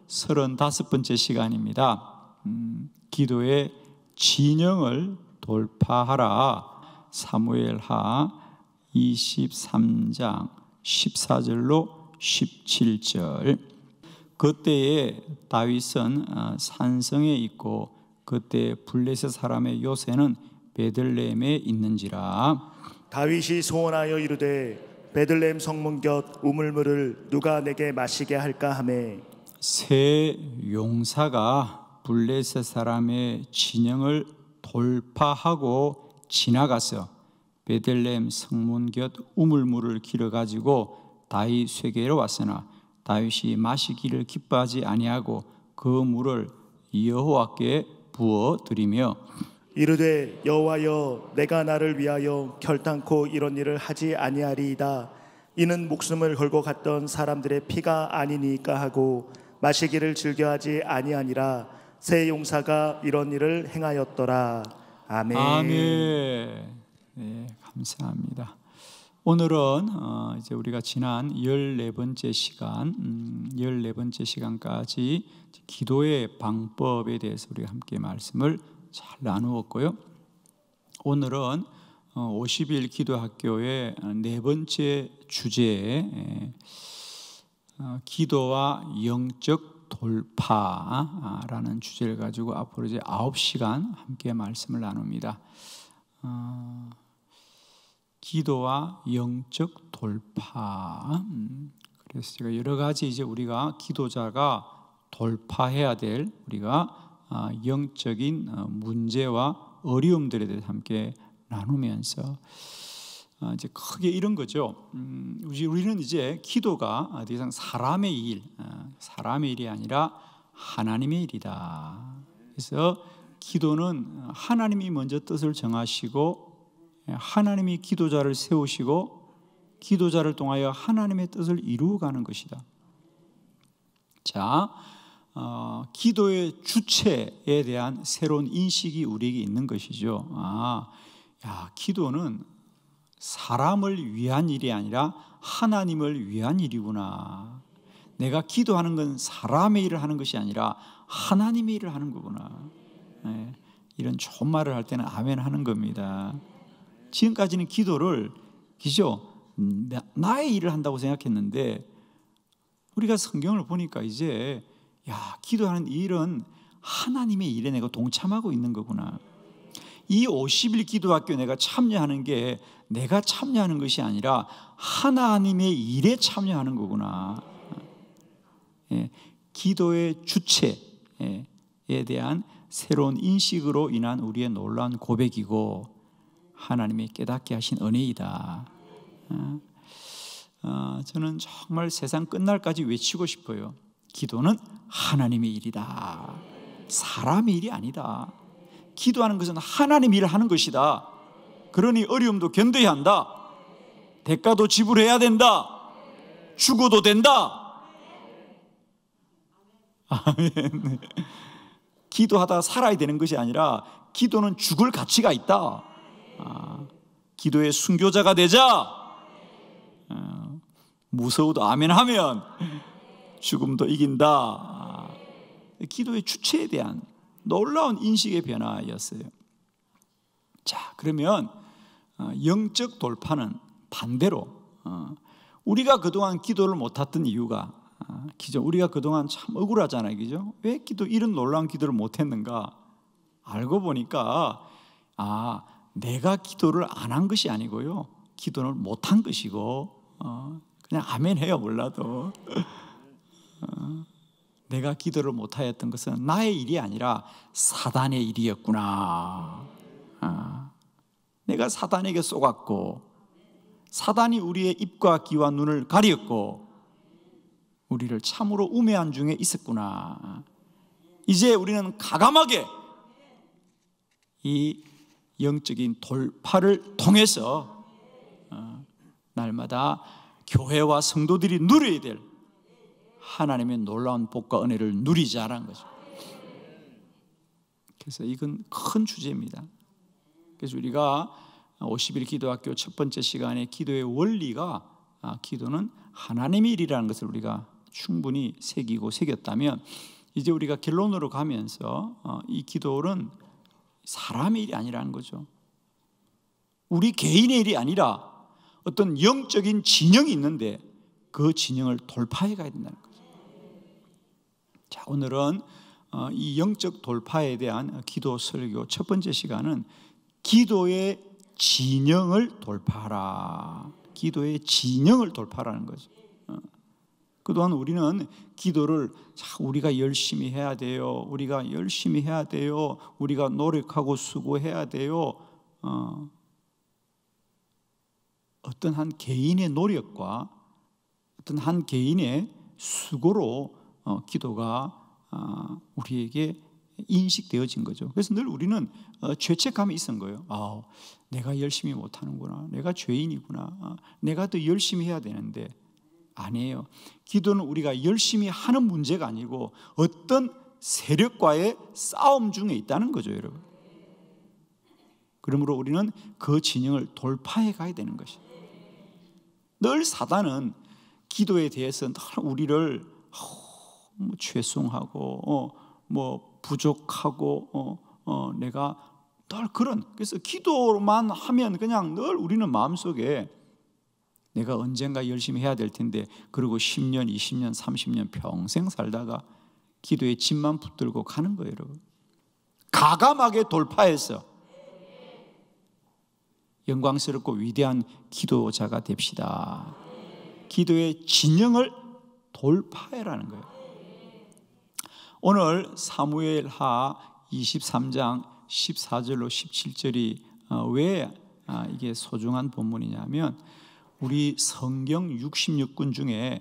35번째 시간입니다. 기도의 진영을 돌파하라. 사무엘하 23장 14절로 17절. 그때에 다윗은 산성에 있고 그때 블레셋 사람의 요새는 베들레헴에 있는지라. 다윗이 소원하여 이르되 베들레헴 성문 곁 우물물을 누가 내게 마시게 할까 하매 세 용사가 블레셋 사람의 진영을 돌파하고 지나가서 베들레헴 성문 곁 우물물을 길어가지고 다윗에게로 왔으나 다윗이 마시기를 기뻐하지 아니하고 그 물을 여호와께 부어 드리며 이르되 여호와여 내가 나를 위하여 결단코 이런 일을 하지 아니하리이다. 이는 목숨을 걸고 갔던 사람들의 피가 아니니까 하고 마시기를 즐겨하지 아니하니라. 세 용사가 이런 일을 행하였더라. 아멘. 아멘. 네, 감사합니다. 오늘은 이제 우리가 지난 14번째 시간, 14번째 시간까지 기도의 방법에 대해서 우리가 함께 말씀을 잘 나누었고요. 오늘은 50일 기도학교의 네 번째 주제에 기도와 영적 돌파라는 주제를 가지고 앞으로 이제 9시간 함께 말씀을 나눕니다. 기도와 영적 돌파. 그래서 제가 여러 가지 이제 우리가 기도자가 돌파해야 될 우리가 영적인 문제와 어려움들에 대해서 함께 나누면서 이제 크게 이런 거죠. 우리는 이제 기도가 더 이상 사람의 일이 아니라 하나님의 일이다. 그래서 기도는 하나님이 먼저 뜻을 정하시고 하나님이 기도자를 세우시고 기도자를 통하여 하나님의 뜻을 이루어가는 것이다. 자, 기도의 주체에 대한 새로운 인식이 우리에게 있는 것이죠. 기도는 사람을 위한 일이 아니라 하나님을 위한 일이구나. 내가 기도하는 건 사람의 일을 하는 것이 아니라 하나님의 일을 하는 거구나. 네, 이런 좋은 말을 할 때는 아멘 하는 겁니다. 지금까지는 기도를 나의 일을 한다고 생각했는데 우리가 성경을 보니까 이제 기도하는 일은 하나님의 일에 내가 동참하고 있는 거구나. 이 50일 기도학교 내가 참여하는 게 내가 참여하는 것이 아니라 하나님의 일에 참여하는 거구나. 기도의 주체에 대한 새로운 인식으로 인한 우리의 놀라운 고백이고 하나님이 깨닫게 하신 은혜이다. 저는 정말 세상 끝날까지 외치고 싶어요. 기도는 하나님의 일이다. 사람의 일이 아니다. 기도하는 것은 하나님 일을 하는 것이다. 그러니 어려움도 견뎌야 한다. 대가도 지불해야 된다. 죽어도 된다. 아멘. 기도하다가 살아야 되는 것이 아니라 기도는 죽을 가치가 있다. 기도의 순교자가 되자. 무서워도 아멘 하면 죽음도 이긴다. 기도의 주체에 대한 놀라운 인식의 변화였어요. 자, 그러면 영적 돌파는 반대로 우리가 그동안 기도를 못했던 이유가 우리가 그동안 참 억울하잖아요. 그죠? 왜 이런 놀라운 기도를 못했는가? 알고 보니까 내가 기도를 안 한 것이 아니고요. 기도를 못한 것이고 그냥 아멘 해요. 몰라도 내가 기도를 못하였던 것은 나의 일이 아니라 사단의 일이었구나. 내가 사단에게 쏘갔고 사단이 우리의 입과 귀와 눈을 가렸고 우리를 참으로 우매한 중에 있었구나. 이제 우리는 가감하게 이 영적인 돌파를 통해서 날마다 교회와 성도들이 누려야 될 하나님의 놀라운 복과 은혜를 누리자라는 거죠. 그래서 이건 큰 주제입니다. 그래서 우리가 50일 기도학교 첫 번째 시간에 기도의 원리가 기도는 하나님의 일이라는 것을 우리가 충분히 새겼다면 이제 우리가 결론으로 가면서 이 기도는 사람의 일이 아니라는 거죠. 우리 개인의 일이 아니라 어떤 영적인 진영이 있는데 그 진영을 돌파해 가야 된다는 거죠. 자, 오늘은 이 영적 돌파에 대한 기도 설교 첫 번째 시간은 기도의 진영을 돌파하라. 기도의 진영을 돌파하라는 거죠. 그동안 우리는 기도를 우리가 열심히 해야 돼요. 우리가 열심히 해야 돼요. 우리가 노력하고 수고해야 돼요. 어떤 한 개인의 노력과 어떤 한 개인의 수고로 기도가 우리에게 인식되어진 거죠. 그래서 늘 우리는 죄책감이 있은 거예요. 내가 열심히 못하는구나. 내가 죄인이구나. 내가 더 열심히 해야 되는데 아니에요. 기도는 우리가 열심히 하는 문제가 아니고 어떤 세력과의 싸움 중에 있다는 거죠, 여러분. 그러므로 우리는 그 진영을 돌파해 가야 되는 것이에요. 늘 사단은 기도에 대해서 늘 우리를 죄송하고 부족하고 내가 늘 그래서 기도만 하면 그냥 늘 우리는 마음속에 내가 언젠가 열심히 해야 될 텐데 그리고 10년, 20년, 30년 평생 살다가 기도에 짐만 붙들고 가는 거예요, 여러분. 가감하게 돌파해서 영광스럽고 위대한 기도자가 됩시다. 기도의 진영을 돌파해라는 거예요. 오늘 사무엘하 23장 14절로 17절이 왜 이게 소중한 본문이냐면 우리 성경 66권 중에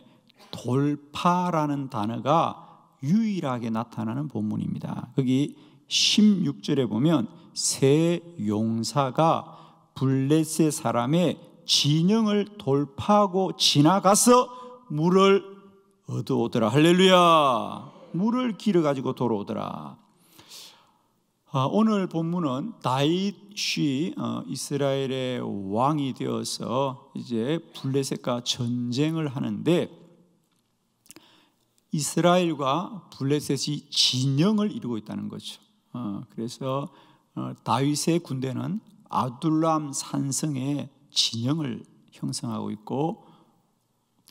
돌파라는 단어가 유일하게 나타나는 본문입니다. 거기 16절에 보면 새 용사가 블레셋 사람의 진영을 돌파하고 지나가서 물을 얻어오더라. 할렐루야. 물을 길어가지고 돌아오더라. 오늘 본문은 다윗이 이스라엘의 왕이 되어서 이제 블레셋과 전쟁을 하는데 이스라엘과 블레셋이 진영을 이루고 있다는 거죠. 그래서 다윗의 군대는 아둘람 산성의 진영을 형성하고 있고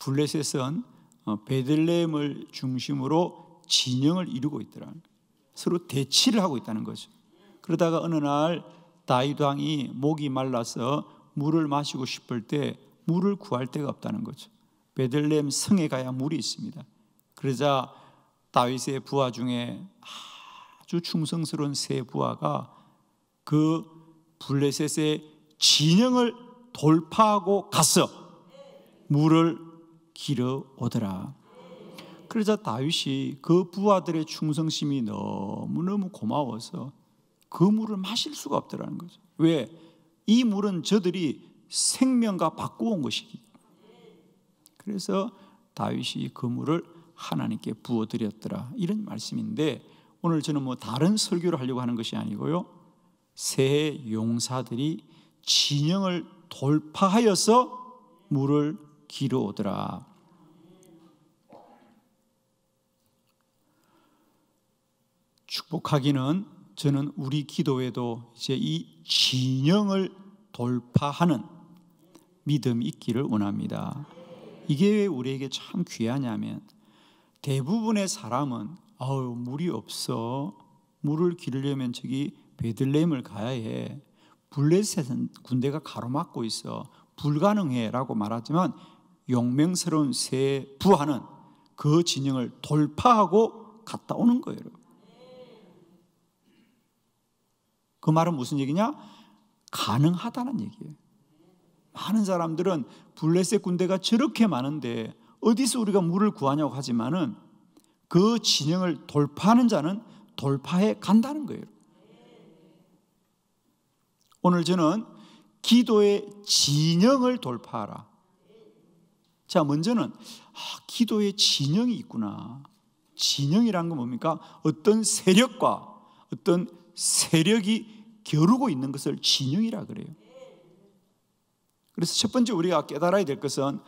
블레셋은 베들레헴을 중심으로 진영을 이루고 있더라. 서로 대치를 하고 있다는 거죠. 그러다가 어느 날 다윗 왕이 목이 말라서 물을 마시고 싶을 때 물을 구할 데가 없다는 거죠. 베들레헴 성에 가야 물이 있습니다. 그러자 다윗의 부하 중에 아주 충성스러운 세 부하가 그 블레셋의 진영을 돌파하고 가서 물을 길어 오더라. 그러자 다윗이 그 부하들의 충성심이 너무너무 고마워서 그 물을 마실 수가 없더라는 거죠. 왜? 이 물은 저들이 생명과 바꾸어온 것이기. 그래서 다윗이 그 물을 하나님께 부어드렸더라. 이런 말씀인데 오늘 저는 다른 설교를 하려고 하는 것이 아니고요. 새 용사들이 진영을 돌파하여서 물을 길어오더라. 축복하기는 저는 우리 기도에도 이제 이 진영을 돌파하는 믿음이 있기를 원합니다. 이게 왜 우리에게 참 귀하냐면 대부분의 사람은 물이 없어. 물을 기르려면 저기 베들레헴을 가야 해. 블레셋은 군대가 가로막고 있어. 불가능해 라고 말하지만 용맹스러운 새 부하는 그 진영을 돌파하고 갔다 오는 거예요. 그 말은 무슨 얘기냐? 가능하다는 얘기예요. 많은 사람들은 블레셋 군대가 저렇게 많은데 어디서 우리가 물을 구하냐고 하지만은 그 진영을 돌파하는 자는 돌파해 간다는 거예요. 오늘 저는 기도의 진영을 돌파하라. 자, 먼저는 기도의 진영이 있구나. 진영이란 건 뭡니까? 어떤 세력과 어떤 세력이 겨루고 있는 것을 진영이라 그래요. 그래서 첫 번째 우리가 깨달아야 될 것은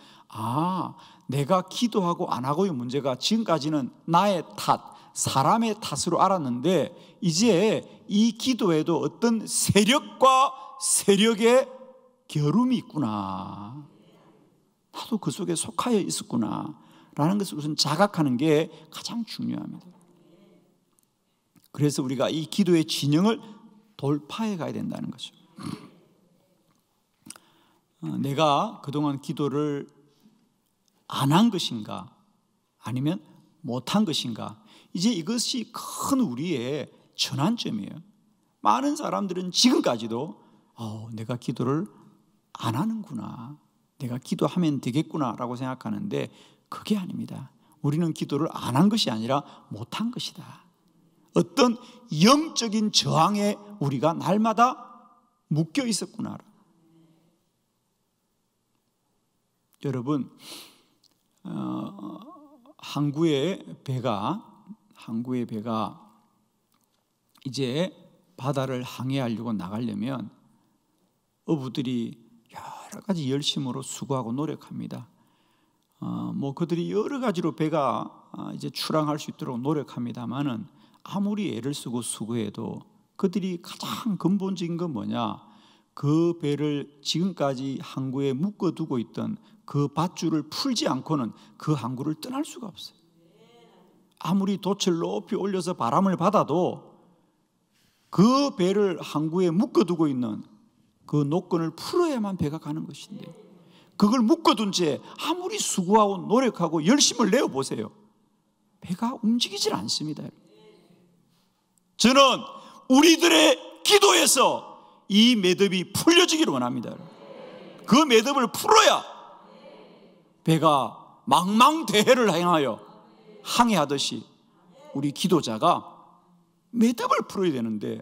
내가 기도하고 안 하고의 문제가 지금까지는 나의 탓, 사람의 탓으로 알았는데 이제 이 기도에도 어떤 세력과 세력의 겨룸이 있구나, 나도 그 속에 속하여 있었구나 라는 것을 우선 자각하는 게 가장 중요합니다. 그래서 우리가 이 기도의 진영을 돌파해 가야 된다는 거죠. 내가 그동안 기도를 안 한 것인가 아니면 못한 것인가, 이제 이것이 큰 우리의 전환점이에요. 많은 사람들은 지금까지도 내가 기도를 안 하는구나, 내가 기도하면 되겠구나 라고 생각하는데 그게 아닙니다. 우리는 기도를 안 한 것이 아니라 못한 것이다. 어떤 영적인 저항에 우리가 날마다 묶여 있었구나. 여러분, 항구의 배가 이제 바다를 항해하려고 나가려면 어부들이 여러 가지 열심으로 수고하고 노력합니다. 그들이 여러 가지로 배가 이제 출항할 수 있도록 노력합니다만은 아무리 애를 쓰고 수고해도 그들이 가장 근본적인 건 뭐냐? 그 배를 지금까지 항구에 묶어두고 있던 그 밧줄을 풀지 않고는 그 항구를 떠날 수가 없어요. 아무리 돛을 높이 올려서 바람을 받아도 그 배를 항구에 묶어두고 있는 그 노끈을 풀어야만 배가 가는 것인데, 그걸 묶어둔 채 아무리 수고하고 노력하고 열심을 내어보세요, 배가 움직이질 않습니다. 저는 우리들의 기도에서 이 매듭이 풀려지기를 원합니다. 그 매듭을 풀어야 배가 망망대해를 향하여 항해하듯이 우리 기도자가 매듭을 풀어야 되는데,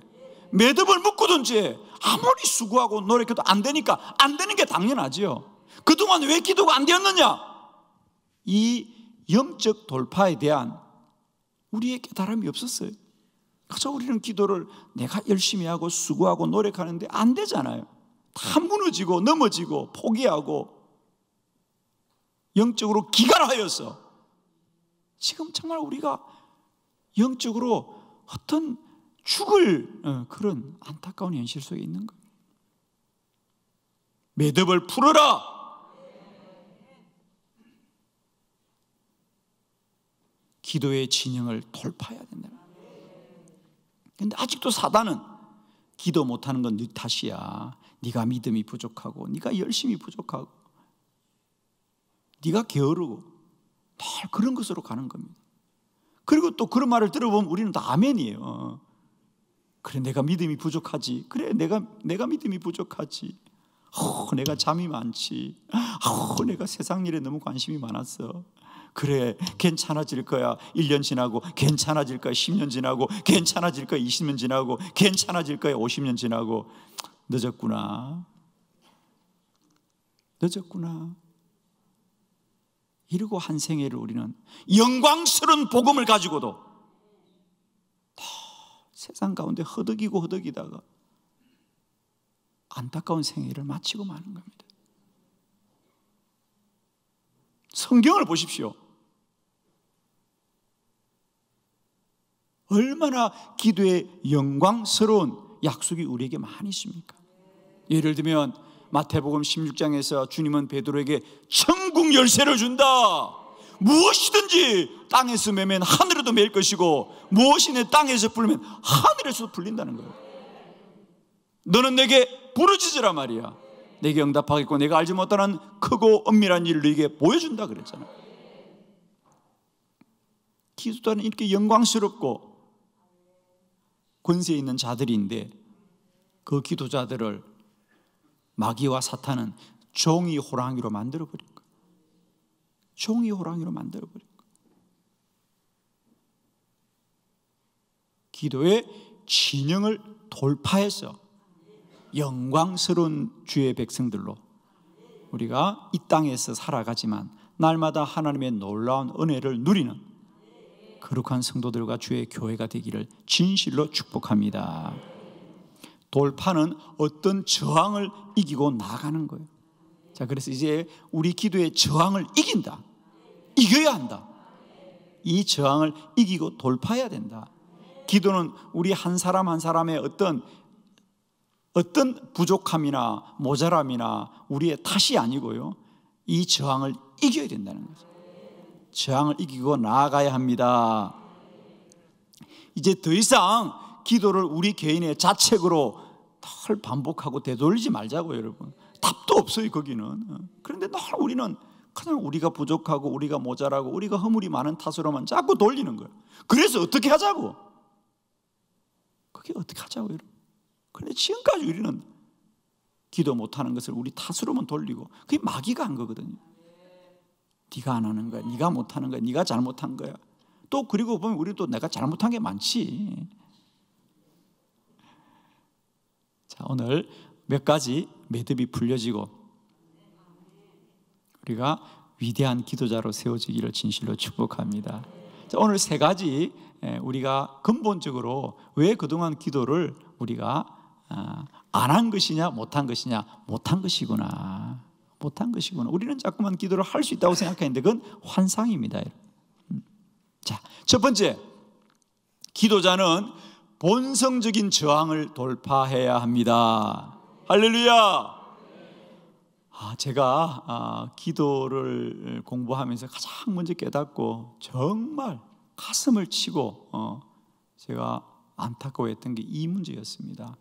매듭을 묶어둔 채 아무리 수고하고 노력해도 안 되니까 안 되는 게 당연하지요. 그동안 왜 기도가 안 되었느냐? 이 영적 돌파에 대한 우리의 깨달음이 없었어요. 그래서 우리는 기도를 내가 열심히 하고 수고하고 노력하는데 안 되잖아요. 다 무너지고 넘어지고 포기하고 영적으로 기갈하여서 지금 정말 우리가 영적으로 어떤 죽을 그런 안타까운 현실 속에 있는 거예요. 매듭을 풀어라. 기도의 진영을 돌파해야 된다. 그런데 아직도 사단은 기도 못하는 건 네 탓이야, 네가 믿음이 부족하고 네가 열심히 부족하고 네가 게으르고 늘 그런 것으로 가는 겁니다. 그리고 또 그런 말을 들어보면 우리는 다 아멘이에요. 그래, 내가 믿음이 부족하지. 그래, 내가 믿음이 부족하지. 내가 잠이 많지. 내가 세상 일에 너무 관심이 많았어. 그래, 괜찮아질 거야. 1년 지나고 괜찮아질 거야. 10년 지나고 괜찮아질 거야. 20년 지나고 괜찮아질 거야. 50년 지나고. 늦었구나. 이러고 한 생애를 우리는 영광스러운 복음을 가지고도 세상 가운데 허덕이다가 안타까운 생애를 마치고 마는 겁니다. 성경을 보십시오. 얼마나 기도의 영광스러운 약속이 우리에게 많이 있습니까? 예를 들면 마태복음 16장에서 주님은 베드로에게 천국 열쇠를 준다. 무엇이든지 땅에서 매면 하늘에도 매일 것이고 무엇이 내 땅에서 풀리면 하늘에서도 풀린다는 거예요. 너는 내게 부르짖으라 말이야. 내게 응답하겠고 내가 알지 못하는 크고 엄밀한 일을 너에게 보여준다 그랬잖아. 기도자는 이렇게 영광스럽고 권세 있는 자들인데 그 기도자들을 마귀와 사탄은 종이 호랑이로 만들어버린 거예요. 종이 호랑이로 만들어버린 거예요. 기도의 진영을 돌파해서 영광스러운 주의 백성들로 우리가 이 땅에서 살아가지만 날마다 하나님의 놀라운 은혜를 누리는 거룩한 성도들과 주의 교회가 되기를 진실로 축복합니다. 돌파는 어떤 저항을 이기고 나가는 거예요. 자, 그래서 이제 우리 기도의 저항을 이긴다. 이겨야 한다. 이 저항을 이기고 돌파해야 된다. 기도는 우리 한 사람 한 사람의 어떤 부족함이나 모자람이나 우리의 탓이 아니고요, 이 저항을 이겨야 된다는 거죠. 저항을 이기고 나아가야 합니다. 이제 더 이상 기도를 우리 개인의 자책으로 늘 반복하고 되돌리지 말자고요, 여러분. 답도 없어요, 거기는. 그런데 늘 우리는 그냥 우리가 부족하고 우리가 모자라고 우리가 허물이 많은 탓으로만 자꾸 돌리는 거예요. 그래서 어떻게 하자고? 그게 어떻게 하자고, 여러분? 그런데 지금까지 우리는 기도 못하는 것을 우리 탓으로만 돌리고, 그게 마귀가 한 거거든요. 네가 안 하는 거야, 네가 못하는 거야, 네가 잘못한 거야. 또 그리고 보면 우리 또 내가 잘못한 게 많지. 자, 오늘 몇 가지 매듭이 풀려지고 우리가 위대한 기도자로 세워지기를 진실로 축복합니다. 자, 오늘 세 가지 우리가 근본적으로 왜 그동안 기도를 우리가 안 한 것이냐 못한 것이냐, 못한 것이구나, 못한 것이구나. 우리는 자꾸만 기도를 할 수 있다고 생각하는데 그건 환상입니다. 자, 첫 번째, 기도자는 본성적인 저항을 돌파해야 합니다. 할렐루야. 제가 기도를 공부하면서 가장 먼저 깨닫고 정말 가슴을 치고 제가 안타까워했던 게 이 문제였습니다.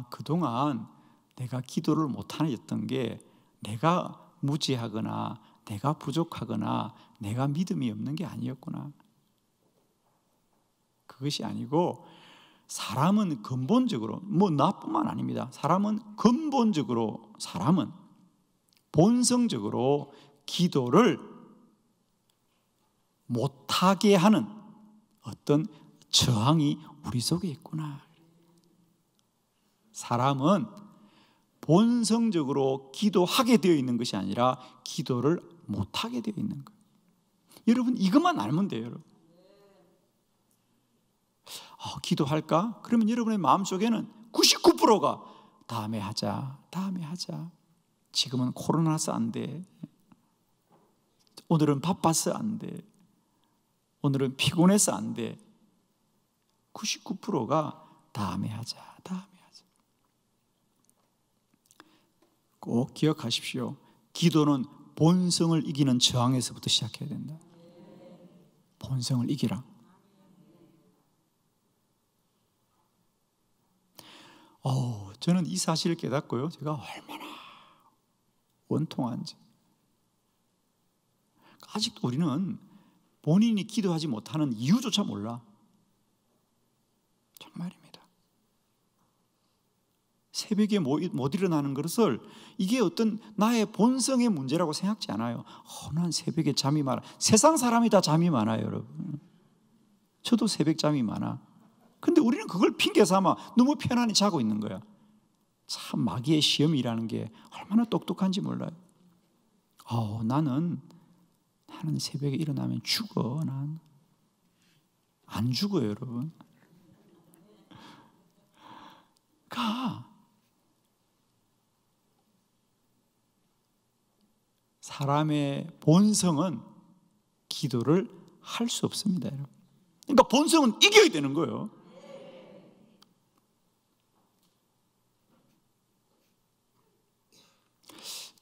그동안 내가 기도를 못하였던 게 내가 무지하거나 내가 부족하거나 내가 믿음이 없는 게 아니었구나. 그것이 아니고 사람은 근본적으로, 나뿐만 아닙니다. 사람은 근본적으로, 사람은 본성적으로 기도를 못하게 하는 어떤 저항이 우리 속에 있구나. 사람은 본성적으로 기도하게 되어 있는 것이 아니라 기도를 못하게 되어 있는 거예요. 여러분, 이것만 알면 돼요. 여러분. 기도할까? 그러면 여러분의 마음속에는 99%가 다음에 하자, 다음에 하자. 지금은 코로나서 안 돼. 오늘은 바빠서 안 돼. 오늘은 피곤해서 안 돼. 99%가 다음에 하자, 다음에 하자. 꼭 기억하십시오. 기도는 본성을 이기는 저항에서부터 시작해야 된다. 본성을 이기라. 저는 이 사실을 깨닫고요, 제가 얼마나 원통한지. 아직도 우리는 본인이 기도하지 못하는 이유조차 몰라. 정말입니다. 새벽에 못 일어나는 것을 이게 어떤 나의 본성의 문제라고 생각지 않아요. 난 새벽에 잠이 많아. 세상 사람이 다 잠이 많아요, 여러분. 저도 새벽 잠이 많아. 근데 우리는 그걸 핑계 삼아 너무 편안히 자고 있는 거야. 참 마귀의 시험이라는 게 얼마나 똑똑한지 몰라요. 나는 새벽에 일어나면 죽어. 난 안 죽어요, 여러분. 사람의 본성은 기도를 할 수 없습니다, 여러분. 그러니까 본성은 이겨야 되는 거예요.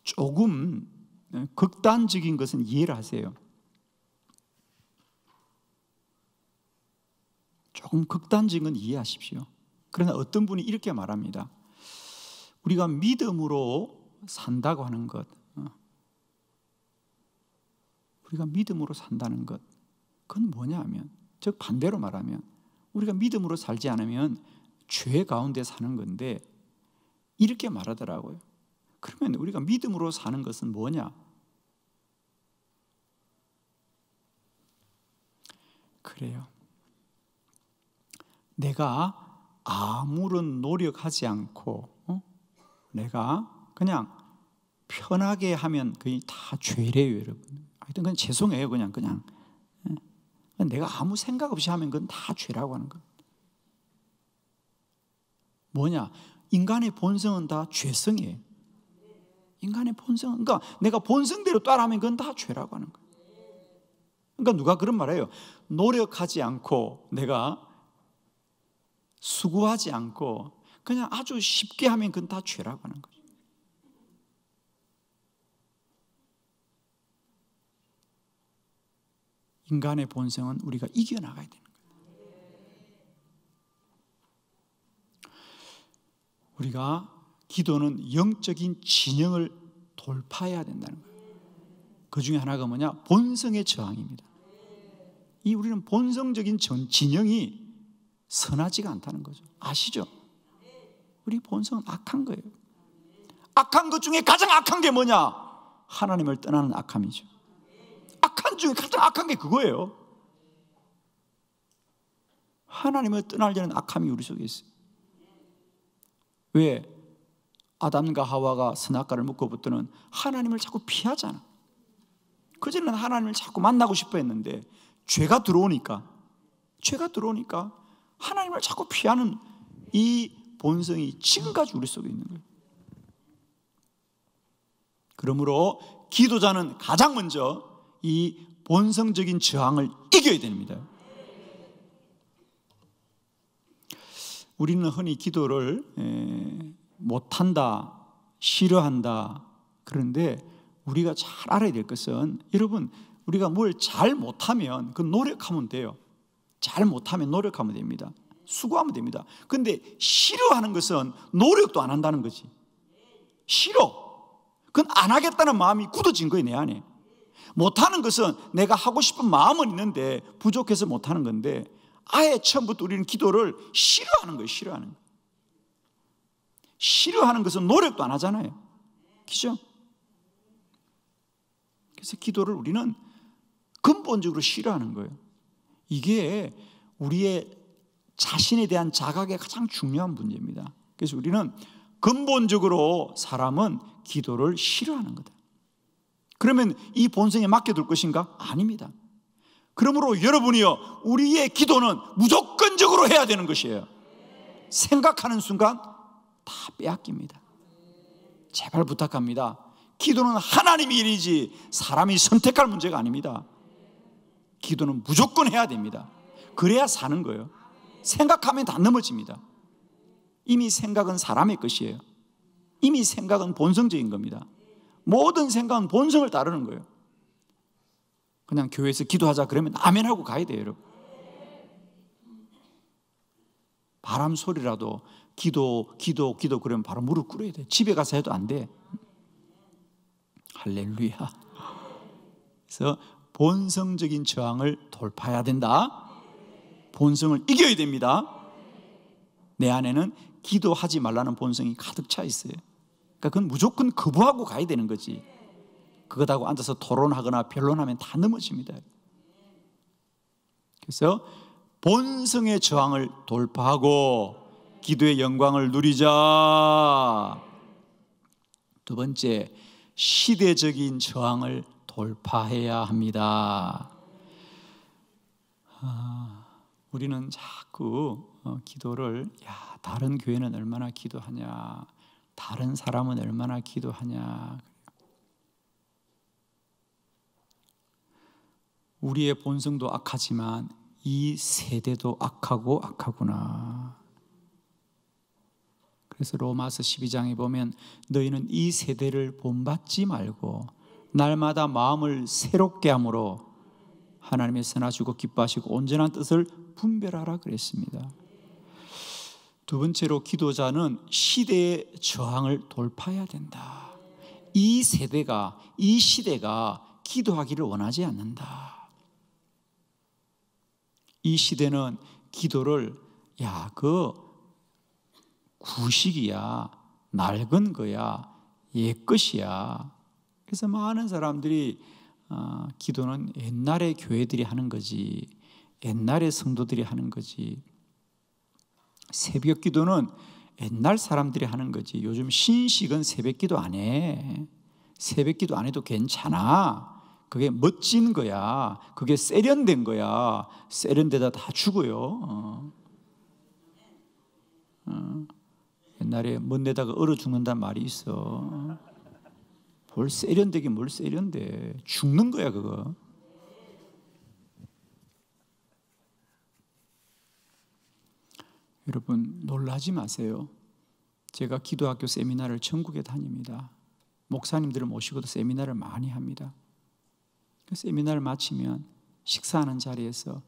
조금 극단적인 것은 이해를 하세요. 조금 극단적인 건 이해하십시오. 그러나 어떤 분이 이렇게 말합니다. 우리가 믿음으로 산다고 하는 것, 우리가 믿음으로 산다는 것, 그건 뭐냐 하면, 즉 반대로 말하면 우리가 믿음으로 살지 않으면 죄 가운데 사는 건데, 이렇게 말하더라고요. 그러면 우리가 믿음으로 사는 것은 뭐냐? 그래요. 내가 아무런 노력하지 않고 내가 그냥 편하게 하면 그게 다 죄래요, 여러분. 하여튼 그냥 죄송해요, 그냥 내가 아무 생각 없이 하면 그건 다 죄라고 하는 거예요. 뭐냐? 인간의 본성은 다 죄성이에요. 인간의 본성은, 그러니까 내가 본성대로 따라하면 그건 다 죄라고 하는 거예요. 그러니까 누가 그런 말해요. 노력하지 않고 내가 수고하지 않고 그냥 아주 쉽게 하면 그건 다 죄라고 하는 거죠. 인간의 본성은 우리가 이겨나가야 되는 거예요. 우리가 기도는 영적인 진영을 돌파해야 된다는 거예요. 그 중에 하나가 뭐냐? 본성의 저항입니다. 이 우리는 본성적인 진영이 선하지가 않다는 거죠. 아시죠? 우리 본성은 악한 거예요. 악한 것 중에 가장 악한 게 뭐냐? 하나님을 떠나는 악함이죠. 악한 중에 가장 악한 게 그거예요. 하나님을 떠나려는 악함이 우리 속에 있어요. 왜? 아담과 하와가 선악과를 먹고부터는 하나님을 자꾸 피하잖아. 그전에는 하나님을 자꾸 만나고 싶어 했는데 죄가 들어오니까 하나님을 자꾸 피하는 이 본성이 지금까지 우리 속에 있는 거예요. 그러므로 기도자는 가장 먼저 이 본성적인 저항을 이겨야 됩니다. 우리는 흔히 기도를 못한다, 싫어한다. 그런데 우리가 잘 알아야 될 것은, 여러분, 우리가 뭘 잘 못하면 그 노력하면 돼요. 잘 못하면 노력하면 됩니다. 수고하면 됩니다. 그런데 싫어하는 것은 노력도 안 한다는 거지. 싫어. 그건 안 하겠다는 마음이 굳어진 거예요, 내 안에. 못하는 것은 내가 하고 싶은 마음은 있는데 부족해서 못하는 건데, 아예 처음부터 우리는 기도를 싫어하는 거예요. 싫어하는 것은 노력도 안 하잖아요. 그죠? 그래서 기도를 우리는 근본적으로 싫어하는 거예요. 이게 우리의 자신에 대한 자각의 가장 중요한 문제입니다. 그래서 우리는 근본적으로 사람은 기도를 싫어하는 거다. 그러면 이 본성에 맡겨둘 것인가? 아닙니다. 그러므로 여러분이요, 우리의 기도는 무조건적으로 해야 되는 것이에요. 생각하는 순간 다 빼앗깁니다. 제발 부탁합니다. 기도는 하나님의 일이지 사람이 선택할 문제가 아닙니다. 기도는 무조건 해야 됩니다. 그래야 사는 거예요. 생각하면 다 넘어집니다. 이미 생각은 사람의 것이에요. 이미 생각은 본성적인 겁니다. 모든 생각은 본성을 따르는 거예요. 그냥 교회에서 기도하자 그러면 아멘 하고 가야 돼요, 여러분. 바람 소리라도 기도 그러면 바로 무릎 꿇어야 돼. 집에 가서 해도 안 돼. 할렐루야. 그래서 본성적인 저항을 돌파해야 된다. 본성을 이겨야 됩니다. 내 안에는 기도하지 말라는 본성이 가득 차 있어요. 그러니까 그건 무조건 거부하고 가야 되는 거지. 그것하고 앉아서 토론하거나 변론하면 다 넘어집니다. 그래서 본성의 저항을 돌파하고 기도의 영광을 누리자. 두 번째, 시대적인 저항을 돌파해야 합니다. 우리는 자꾸 기도를, 다른 교회는 얼마나 기도하냐, 다른 사람은 얼마나 기도하냐. 우리의 본성도 악하지만 이 세대도 악하구나. 그래서 로마서 12장에 보면 너희는 이 세대를 본받지 말고 날마다 마음을 새롭게 함으로 하나님의 선하시고 기뻐하시고 온전한 뜻을 분별하라 그랬습니다. 두 번째로 기도자는 시대의 저항을 돌파해야 된다. 이 세대가, 이 시대가 기도하기를 원하지 않는다. 이 시대는 기도를 그 구식이야, 낡은 거야, 옛것이야. 그래서 많은 사람들이 기도는 옛날의 교회들이 하는 거지, 옛날의 성도들이 하는 거지, 새벽 기도는 옛날 사람들이 하는 거지, 요즘 신식은 새벽 기도 안 해. 새벽 기도 안 해도 괜찮아. 그게 멋진 거야. 그게 세련된 거야. 세련되다 다 죽어요. 옛날에 먼 데다가 얼어 죽는단 말이 있어. 뭘 세련되긴 뭘 세련돼. 죽는 거야 그거. 여러분 놀라지 마세요. 제가 기도학교 세미나를 전국에 다닙니다. 목사님들을 모시고도 세미나를 많이 합니다. 그 세미나를 마치면 식사하는 자리에서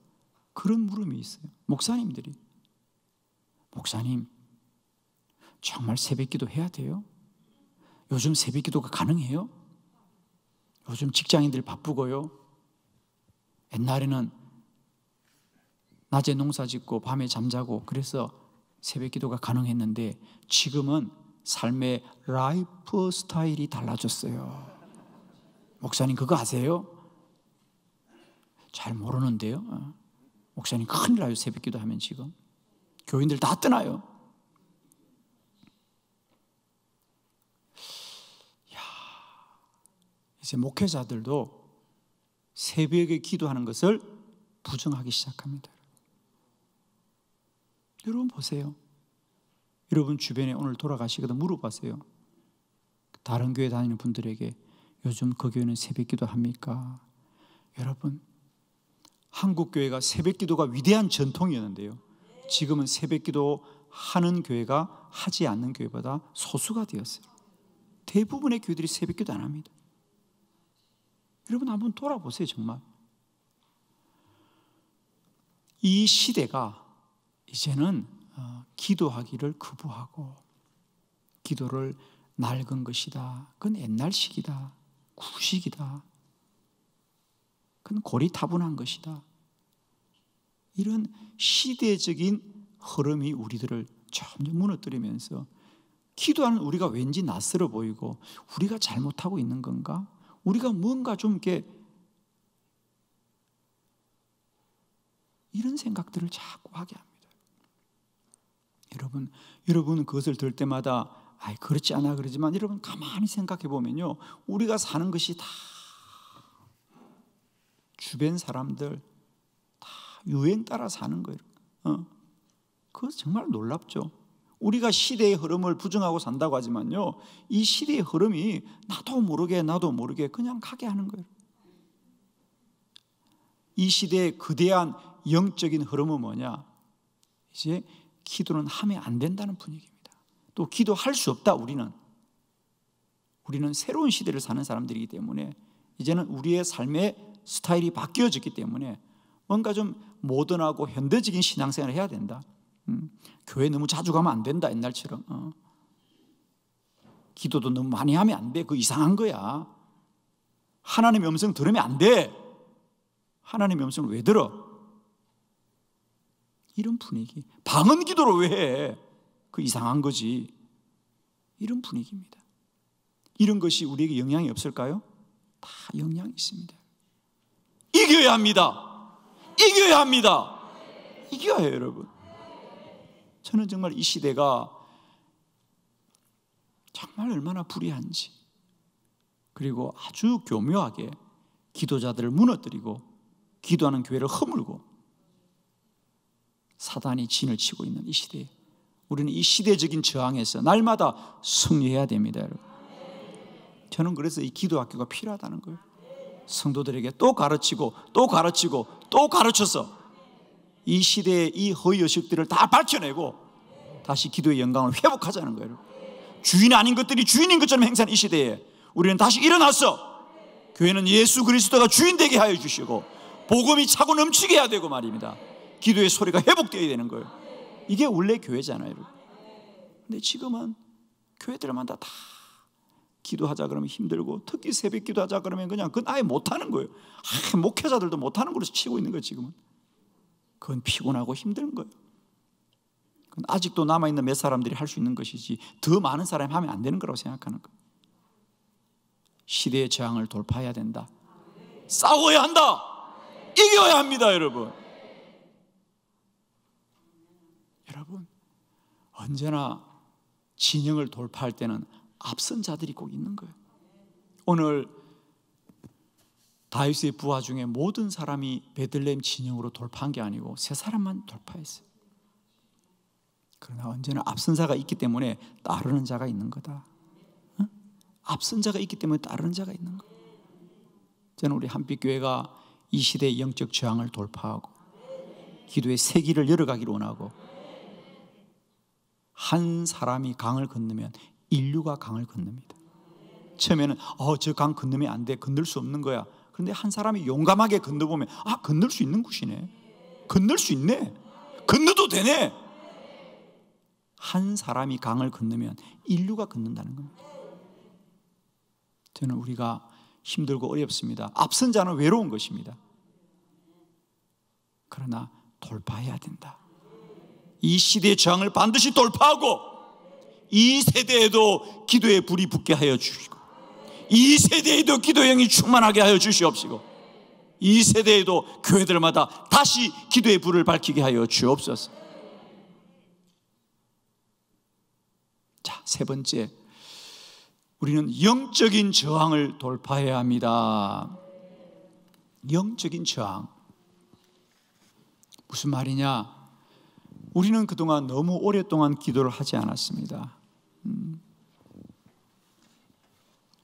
그런 물음이 있어요. 목사님들이, 목사님 정말 새벽기도 해야 돼요? 요즘 새벽기도가 가능해요? 요즘 직장인들 바쁘고요. 옛날에는 낮에 농사 짓고 밤에 잠자고 그래서 새벽기도가 가능했는데 지금은 삶의 라이프 스타일이 달라졌어요. 목사님 그거 아세요? 잘 모르는데요. 목사님 큰일 나요. 새벽기도 하면 지금 교인들 다 떠나요. 이제 목회자들도 새벽에 기도하는 것을 부정하기 시작합니다. 여러분 보세요. 여러분 주변에 오늘 돌아가시거든 물어보세요. 다른 교회 다니는 분들에게 요즘 그 교회는 새벽기도 합니까? 여러분 한국교회가 새벽기도가 위대한 전통이었는데요, 지금은 새벽기도 하는 교회가 하지 않는 교회보다 소수가 되었어요. 대부분의 교회들이 새벽기도 안 합니다. 여러분 한번 돌아보세요. 정말 이 시대가 이제는 기도하기를 거부하고 기도를 낡은 것이다, 그건 옛날식이다, 구식이다, 그건 고리타분한 것이다, 이런 시대적인 흐름이 우리들을 점점 무너뜨리면서 기도하는 우리가 왠지 낯설어 보이고 우리가 잘못하고 있는 건가? 우리가 뭔가 좀 이렇게 이런 생각들을 자꾸 하게 합니다. 여러분 그것을 들을 때마다 그렇지 않아 그러지만 여러분 가만히 생각해 보면요, 우리가 사는 것이 다 주변 사람들 다 유행 따라 사는 거예요. 그거 정말 놀랍죠. 우리가 시대의 흐름을 부정하고 산다고 하지만요, 이 시대의 흐름이 나도 모르게 그냥 가게 하는 거예요. 이 시대의 거대한 영적인 흐름은 뭐냐? 이제 기도는 하면 안 된다는 분위기입니다. 또 기도할 수 없다. 우리는 새로운 시대를 사는 사람들이기 때문에 이제는 우리의 삶의 스타일이 바뀌어졌기 때문에 뭔가 좀 모던하고 현대적인 신앙생활을 해야 된다. 교회 너무 자주 가면 안 된다. 옛날처럼 기도도 너무 많이 하면 안 돼. 그거 이상한 거야. 하나님의 음성 들으면 안 돼. 하나님의 음성을 왜 들어? 이런 분위기. 방언 기도를 왜 해? 그 이상한 거지. 이런 분위기입니다. 이런 것이 우리에게 영향이 없을까요? 다 영향이 있습니다. 이겨야 합니다. 이겨야 합니다. 이겨야 해요, 여러분. 저는 정말 이 시대가 정말 얼마나 불의한지, 그리고 아주 교묘하게 기도자들을 무너뜨리고 기도하는 교회를 허물고 사단이 진을 치고 있는 이 시대에 우리는 이 시대적인 저항에서 날마다 승리해야 됩니다, 여러분. 저는 그래서 이 기도학교가 필요하다는 거예요. 성도들에게 또 가르치고 또 가르치고 또 가르쳐서 이 시대의 이 허위의식들을 다 밝혀내고 다시 기도의 영광을 회복하자는 거예요. 주인 아닌 것들이 주인인 것처럼 행사하는 이 시대에 우리는 다시 일어나서 교회는 예수 그리스도가 주인 되게 하여 주시고 복음이 차고 넘치게 해야 되고 말입니다. 기도의 소리가 회복되어야 되는 거예요. 이게 원래 교회잖아요. 근데 지금은 교회들마다 다 기도하자 그러면 힘들고, 특히 새벽 기도하자 그러면 그냥 그건 아예 못하는 거예요. 목회자들도 못하는 걸로 치고 있는 거예요. 지금은 그건 피곤하고 힘든 거예요. 그건 아직도 남아있는 몇 사람들이 할 수 있는 것이지 더 많은 사람이 하면 안 되는 거라고 생각하는 거예요. 시대의 저항을 돌파해야 된다. 싸워야 한다. 이겨야 합니다, 여러분. 여러분, 언제나 진영을 돌파할 때는 앞선 자들이 꼭 있는 거예요. 오늘 다윗의 부하 중에 모든 사람이 베들레헴 진영으로 돌파한 게 아니고 세 사람만 돌파했어요. 그러나 언제나 앞선 자가 있기 때문에 따르는 자가 있는 거다. 앞선 자가 있기 때문에 따르는 자가 있는 거예요. 저는 우리 한빛교회가 이 시대의 영적 저항을 돌파하고 기도의 세기를 열어가기를 원하고, 한 사람이 강을 건너면 인류가 강을 건넙니다. 처음에는 저 강 건너면 안 돼, 건널 수 없는 거야. 그런데 한 사람이 용감하게 건너보면 건널 수 있는 곳이네, 건널 수 있네, 건너도 되네. 한 사람이 강을 건너면 인류가 건넌다는 겁니다. 저는 우리가 힘들고 어렵습니다. 앞선 자는 외로운 것입니다. 그러나 돌파해야 된다. 이 시대의 저항을 반드시 돌파하고 이 세대에도 기도의 불이 붙게 하여 주시고, 이 세대에도 기도의 영이 충만하게 하여 주시옵시고, 이 세대에도 교회들마다 다시 기도의 불을 밝히게 하여 주옵소서. 자, 세 번째, 우리는 영적인 저항을 돌파해야 합니다. 영적인 저항. 무슨 말이냐? 우리는 그동안 너무 오랫동안 기도를 하지 않았습니다.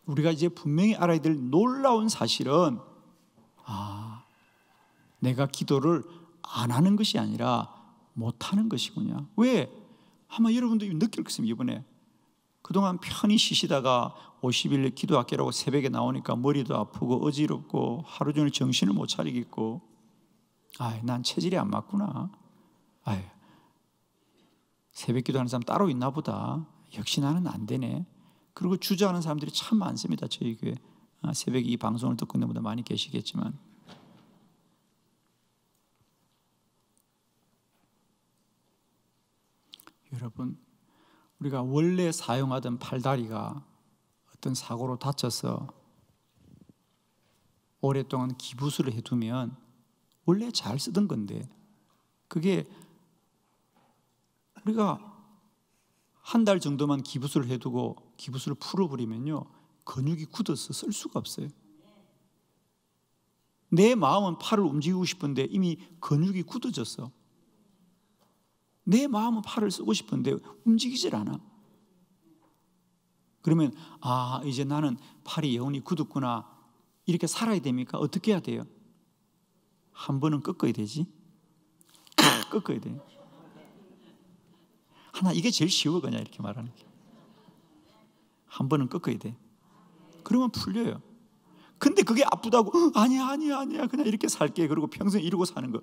우리가 이제 분명히 알아야 될 놀라운 사실은 내가 기도를 안 하는 것이 아니라 못하는 것이구나. 왜? 아마 여러분도 느낄 것입니다. 이번에 그동안 편히 쉬시다가 50일 기도학교라고 새벽에 나오니까 머리도 아프고 어지럽고 하루 종일 정신을 못 차리겠고, 난 체질이 안 맞구나, 새벽 기도하는 사람 따로 있나 보다, 역시 나는 안 되네. 그리고 주저하는 사람들이 참 많습니다. 저희 교회 새벽에 이 방송을 듣고 있는 분들 많이 계시겠지만, 여러분, 우리가 원래 사용하던 팔다리가 어떤 사고로 다쳐서 오랫동안 기부스를 해두면 원래 잘 쓰던 건데, 그게 우리가 한 달 정도만 기부스를 해두고 기부스를 풀어버리면요, 근육이 굳어서 쓸 수가 없어요. 내 마음은 팔을 움직이고 싶은데 이미 근육이 굳어졌어. 내 마음은 팔을 쓰고 싶은데 움직이질 않아. 그러면 이제 나는 팔이 영원히 굳었구나, 이렇게 살아야 됩니까? 어떻게 해야 돼요? 한 번은 꺾어야 되지. 꺾어야 돼. 이게 제일 쉬워, 그냥 이렇게 말하는 게. 한 번은 꺾어야 돼. 그러면 풀려요. 근데 그게 아프다고 아니야 그냥 이렇게 살게, 그리고 평생 이러고 사는 거,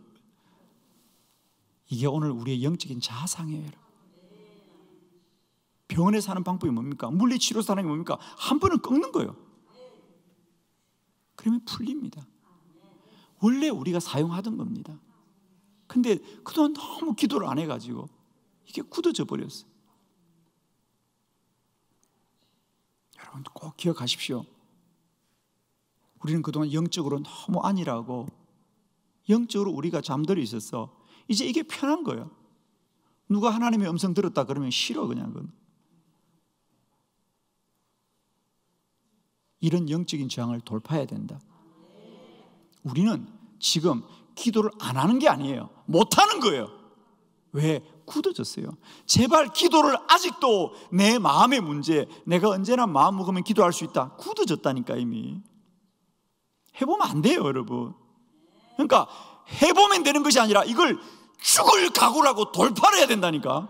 이게 오늘 우리의 영적인 자상이에요, 여러분. 병원에 사는 방법이 뭡니까? 물리치료 사는 게 뭡니까? 한 번은 꺾는 거예요. 그러면 풀립니다. 원래 우리가 사용하던 겁니다. 근데 그동안 너무 기도를 안 해가지고 이게 굳어져 버렸어요. 여러분 꼭 기억하십시오. 우리는 그동안 영적으로 너무 안일하고 영적으로 우리가 잠들어 있어서 이제 이게 편한 거예요. 누가 하나님의 음성 들었다 그러면 싫어, 그냥. 그건. 이런 영적인 저항을 돌파해야 된다. 우리는 지금 기도를 안 하는 게 아니에요. 못 하는 거예요. 왜? 굳어졌어요. 제발 기도를, 아직도 내 마음의 문제, 내가 언제나 마음 먹으면 기도할 수 있다, 굳어졌다니까. 이미 해보면 안 돼요, 여러분. 그러니까 해보면 되는 것이 아니라 이걸 죽을 각오를 하고 돌파를 해야 된다니까.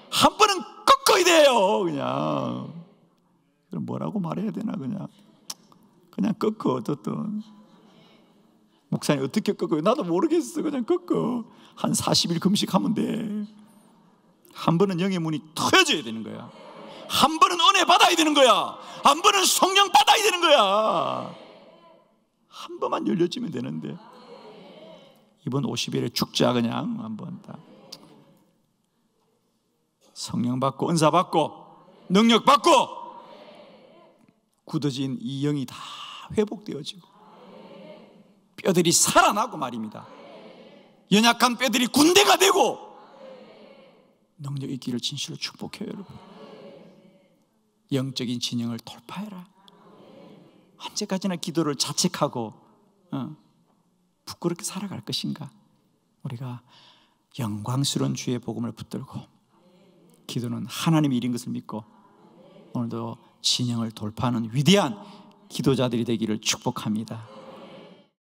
한 번은 꺾어야 돼요. 그냥 그럼 뭐라고 말해야 되나, 그냥 꺾어. 어떻든 목사님 어떻게 꺾어요? 나도 모르겠어. 그냥 꺾어. 한 40일 금식하면 돼. 한 번은 영의 문이 트여져야 되는 거야. 한 번은 은혜 받아야 되는 거야. 한 번은 성령 받아야 되는 거야. 한 번만 열려지면 되는데, 이번 50일에 죽자, 그냥 한번 다 성령 받고 은사 받고 능력 받고 굳어진 이 영이 다 회복되어지고 뼈들이 살아나고 말입니다. 연약한 뼈들이 군대가 되고 능력 있기를 진실로 축복해요, 여러분. 영적인 진영을 돌파해라. 언제까지나 기도를 자책하고 부끄럽게 살아갈 것인가? 우리가 영광스러운 주의 복음을 붙들고 기도는 하나님이 이린 것을 믿고 오늘도 진영을 돌파하는 위대한 기도자들이 되기를 축복합니다.